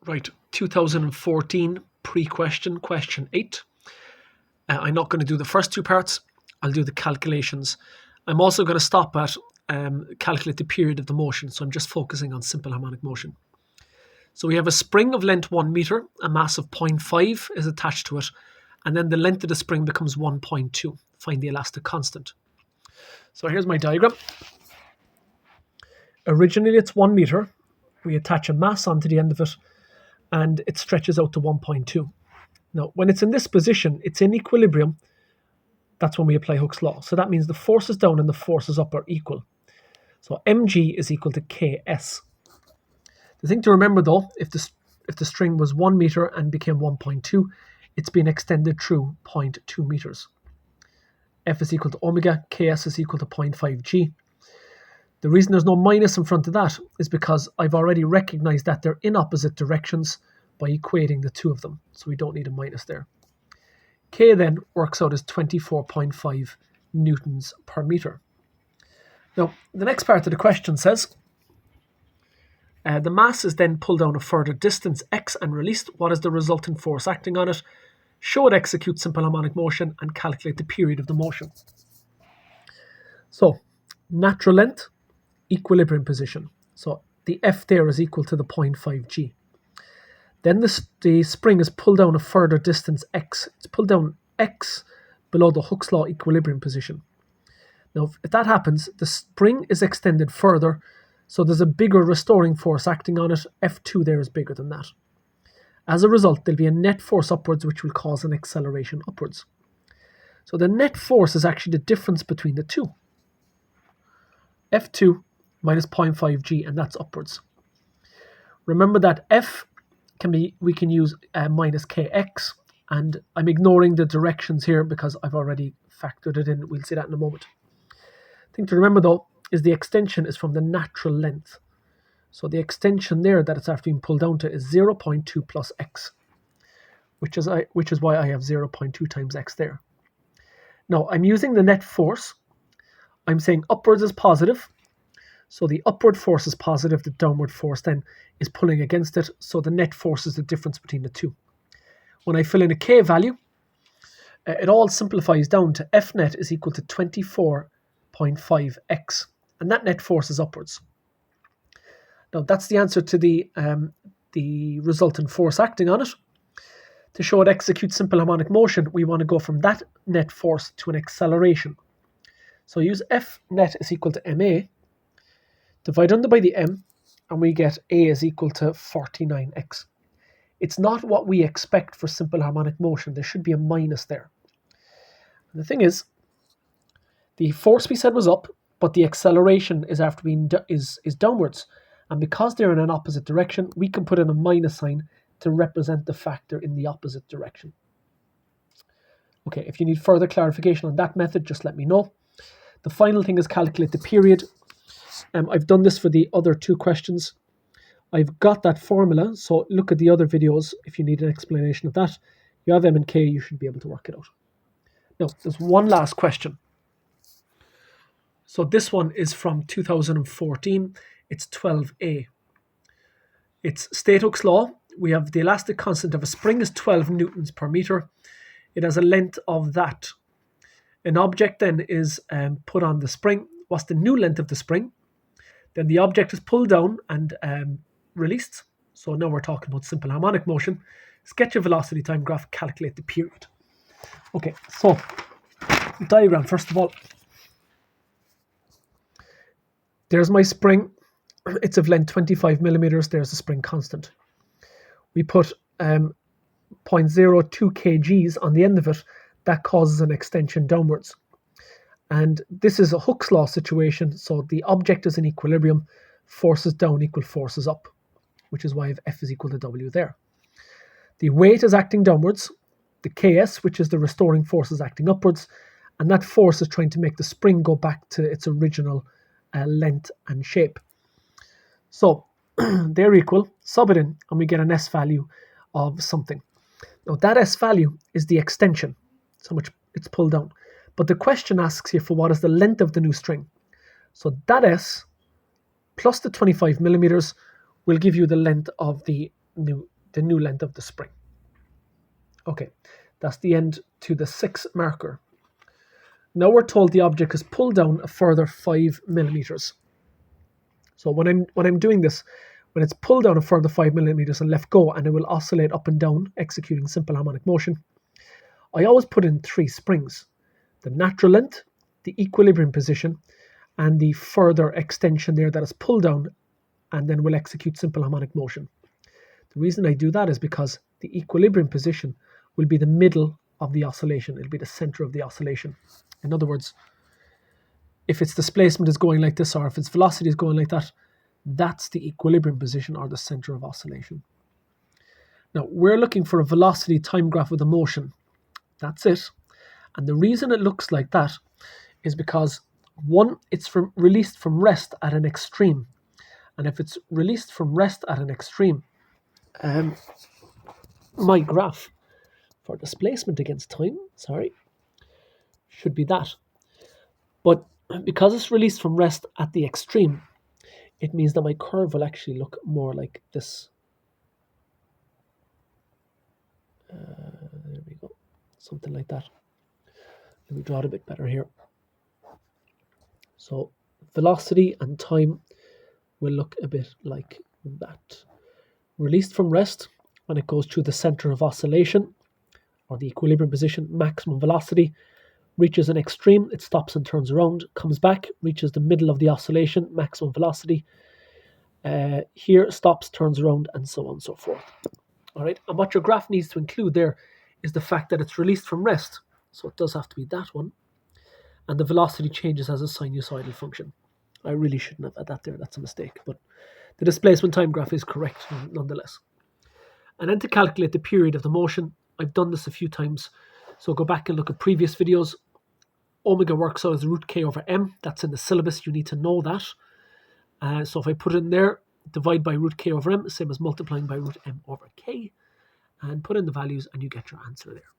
Right, 2014 pre-question, question 8. I'm not going to do the first two parts. I'll do the calculations. I'm also going to stop at calculate the period of the motion. So I'm just focusing on simple harmonic motion. So we have a spring of length 1 meter, a mass of 0.5 is attached to it, and then the length of the spring becomes 1.2. Find the elastic constant. So here's my diagram. Originally it's 1 meter. We attach a mass onto the end of it, and it stretches out to 1.2. Now, when it's in this position, it's in equilibrium. That's when we apply Hooke's law. So that means the forces down and the forces up are equal. So mg is equal to ks. The thing to remember though, if the string was 1 meter and became 1.2, it's been extended through 0.2 meters. F is equal to omega, ks is equal to 0.5 g. The reason there's no minus in front of that is because I've already recognized that they're in opposite directions by equating the two of them. So we don't need a minus there. K then works out as 24.5 newtons per meter. Now, the next part of the question says, the mass is then pulled down a further distance x and released. What is the resultant force acting on it? Show it execute simple harmonic motion and calculate the period of the motion. So, natural length, equilibrium position. So the F there is equal to the 0.5 g. Then the spring is pulled down a further distance x. It's pulled down x below the Hooke's law equilibrium position. Now, if that happens, the spring is extended further, so there's a bigger restoring force acting on it. F2 there is bigger than that. As a result, there'll be a net force upwards, which will cause an acceleration upwards. So the net force is actually the difference between the two. F2 minus 0.5 g, and that's upwards. Remember that F we can use minus kx, and I'm ignoring the directions here because I've already factored it in. We'll see that in a moment. The thing to remember though is the extension is from the natural length. So the extension there that it's after being pulled down to is 0.2 plus x, which is why I have 0.2 times x there. Now I'm using the net force. I'm saying upwards is positive. So the upward force is positive, the downward force then is pulling against it, so the net force is the difference between the two. When I fill in a k value, it all simplifies down to F net is equal to 24.5x, and that net force is upwards. Now that's the answer to the resultant force acting on it. To show it executes simple harmonic motion, we want to go from that net force to an acceleration. So use F net is equal to ma, divide under by the m, and we get a is equal to 49x. It's not what we expect for simple harmonic motion. There should be a minus there. And the thing is, the force we said was up, but the acceleration is after being is downwards. And because they're in an opposite direction, we can put in a minus sign to represent the factor in the opposite direction. Okay, if you need further clarification on that method, just let me know. The final thing is calculate the period. I've done this for the other two questions. I've got that formula, so look at the other videos if you need an explanation of that. You have M and K, you should be able to work it out. Now, there's one last question. So this one is from 2014. It's 12a. It's state Hooke's law. We have the elastic constant of a spring is 12 newtons per meter. It has a length of that. An object then is put on the spring. What's the new length of the spring? Then the object is pulled down and released. So now we're talking about simple harmonic motion. Sketch a velocity time graph, calculate the period. Okay, so diagram first of all. There's my spring. It's of length 25 millimeters. There's the spring constant. We put 0.02 kgs on the end of it. That causes an extension downwards. And this is a Hooke's law situation, so the object is in equilibrium, forces down equal forces up, which is why I have F is equal to W there. The weight is acting downwards, the Ks, which is the restoring force, is acting upwards, and that force is trying to make the spring go back to its original length and shape. So they're equal, sub it in, and we get an S value of something. Now that S value is the extension, so much it's pulled down. But the question asks here for what is the length of the new string. So that S plus the 25 millimeters will give you the length of the new the new length of the spring. Okay, that's the end to the 6 marker. Now we're told the object is pulled down a further 5 millimeters. So when I'm doing this, when it's pulled down a further 5 millimeters and left go, and it will oscillate up and down, executing simple harmonic motion, I always put in 3 springs: the natural length, the equilibrium position, and the further extension there that is pulled down and then will execute simple harmonic motion. The reason I do that is because the equilibrium position will be the middle of the oscillation. It'll be the center of the oscillation. In other words, if its displacement is going like this, or if its velocity is going like that, that's the equilibrium position or the center of oscillation. Now, we're looking for a velocity time graph with a motion. That's it. And the reason it looks like that is because, one, it's released from rest at an extreme. And if it's released from rest at an extreme, my graph for displacement against time, should be that. But because it's released from rest at the extreme, it means that my curve will actually look more like this. There we go. Something like that. Let me draw it a bit better here. So velocity and time will look a bit like that. Released from rest, when it goes through the center of oscillation, or the equilibrium position, maximum velocity, reaches an extreme, it stops and turns around, comes back, reaches the middle of the oscillation, maximum velocity, here stops, turns around, and so on and so forth. All right, and what your graph needs to include there is the fact that it's released from rest, so it does have to be that one, and the velocity changes as a sinusoidal function. I really shouldn't have had that there, that's a mistake, but the displacement time graph is correct nonetheless. And then to calculate the period of the motion, I've done this a few times, so go back and look at previous videos. Omega works out as root k over m. That's in the syllabus, you need to know that. So if I put it in there, divide by root k over m, same as multiplying by root m over k, and put in the values and you get your answer there.